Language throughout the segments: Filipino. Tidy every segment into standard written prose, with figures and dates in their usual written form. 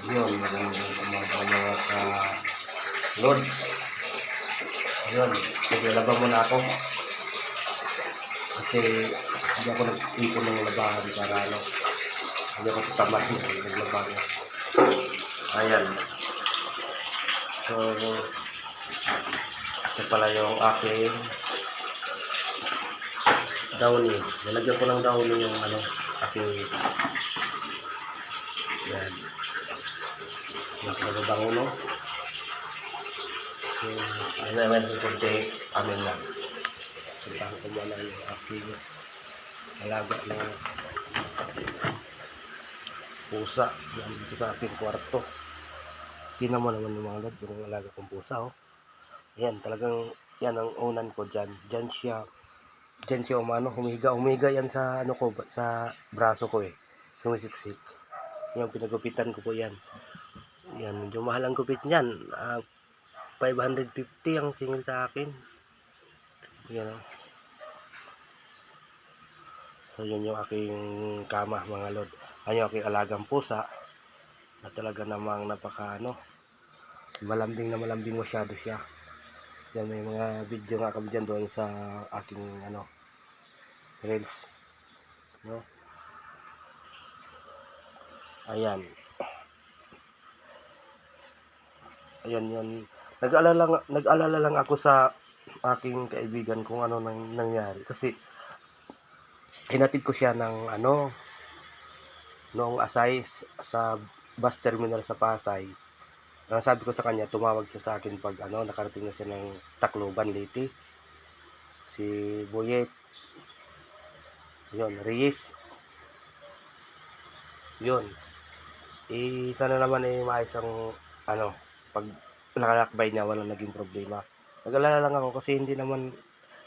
Yun, magandang umaga mga ka-Lods. Yun, naglalaban muna ako. Kasi hindi ako nag-ipon ng labahan para hindi ako tatamad naglaban. Ayan. So, ito pala yung aking downy. Nalagyan ko ng downy yung aking yan. Naglabango, no? So, ano naman ito kunti amin lang. Puntahan ko muna yung aking alaga na pusa yan dito sa aking kwarto. Tingnan mo naman yung mga lod, yung alaga kong pusa, oh. Yan, talagang yan ang unan ko dyan. Dyan siya humiga yan sa ko, sa braso ko, sumisiksik. Yung pinagupitan ko po yan. Yan, medyo mahal ang gupit niyan. 550 ang singil sa akin. Yan, oh. So, yun yung aking kama, mga lord. Ayun yung aking alagang pusa na talaga namang malambing na malambing masyado siya. Yan, may mga video nga kami dyan doon sa aking reels, no? Ayan yun. Nag-alala lang ako sa aking kaibigan kung ano nangyari kasi hinatid ko siya ng noong Asay sa bus terminal sa Pasay. Sabi ko sa kanya, tumawag siya sa akin pag nakarating na siya ng Tacloban, Leyte. Si Boyet, yun, Reyes, yun. Sana naman maayos ang pag nakalakbay niya, walang naging problema. Nag-alala lang ako kasi hindi naman,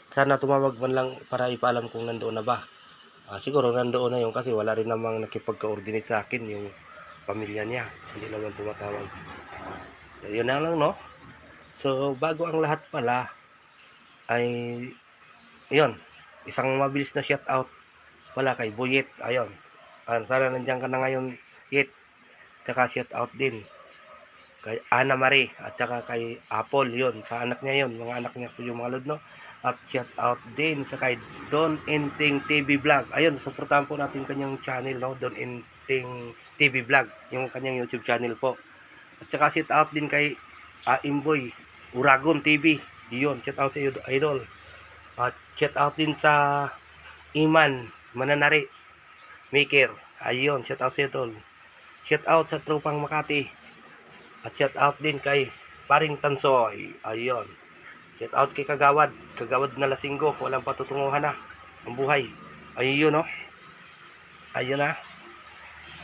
sana tumawag man lang para ipaalam kung nandoon na ba. Siguro nandoon na yun kasi wala rin namang nakipagka-coordinate sa akin yung pamilya niya. Hindi naman tumatawag. Yun na lang, no? So, bago ang lahat pala, ay, yun, isang mabilis na shout out pala kay Boyet. Ayun. Sana nandiyan ka na ngayon, Yet. Tsaka shout out din kay Ana Marie at saka kay Apple, yun. Sa anak niya yun. Mga anak niya po yung mga lod, no? At shout out din sa kay Don Inting TV Vlog. Ayun, suportahan po natin kanyang channel, no? Don Inting TV Vlog, yung kanyang YouTube channel po. At saka shout out din kay Imboy Uragon TV. Yun, shout out sa iyo, idol. At shout out din sa Iman Mananari Maker. Ayun, shout out sa iyo, tol. Shout out sa Tropang Makati. At shout out din kay Paring Tansoy. Ayun. Shout out kay Kagawad na lasinggo, walang patutunguhan na ang buhay. Ayun, no? Ayun na.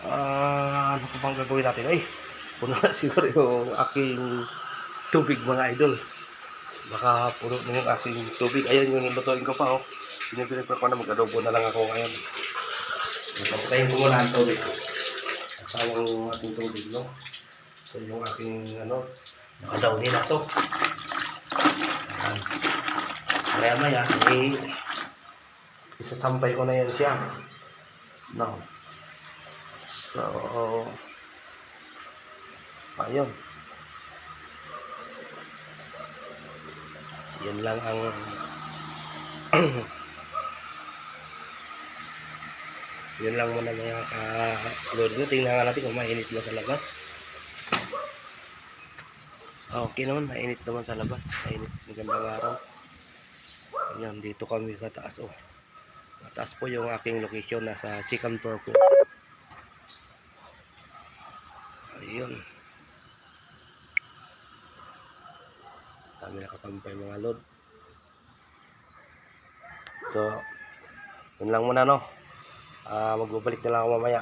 Ano pa bang gagawin natin? Ay, puno na siguro yung aking tubig, mga idol. Baka puno na yung aking tubig. Ayun yung lutuin ko pa, oh. Pinipili ko na mag-adobo na lang ako ngayon. Napapatayin ko muna ang tubig. Kasama yung ating tubig, no? So yung aking nakadaw nila to. Maya isasampay ko na yan siya, no? So ayun, yan lang ang yun lang muna mga ka-load ko. Tingnan nga natin kung mainit na sa labas. Okay naman, mainit naman sa labas. Mainit, magandang araw. Ayan, dito kami sa taas, oh. Taas po yung aking location, nasa second floor po. Ayun. Kami nakasampay, mga load. So, yun lang muna, no? Magbabalik na lang ako mamaya.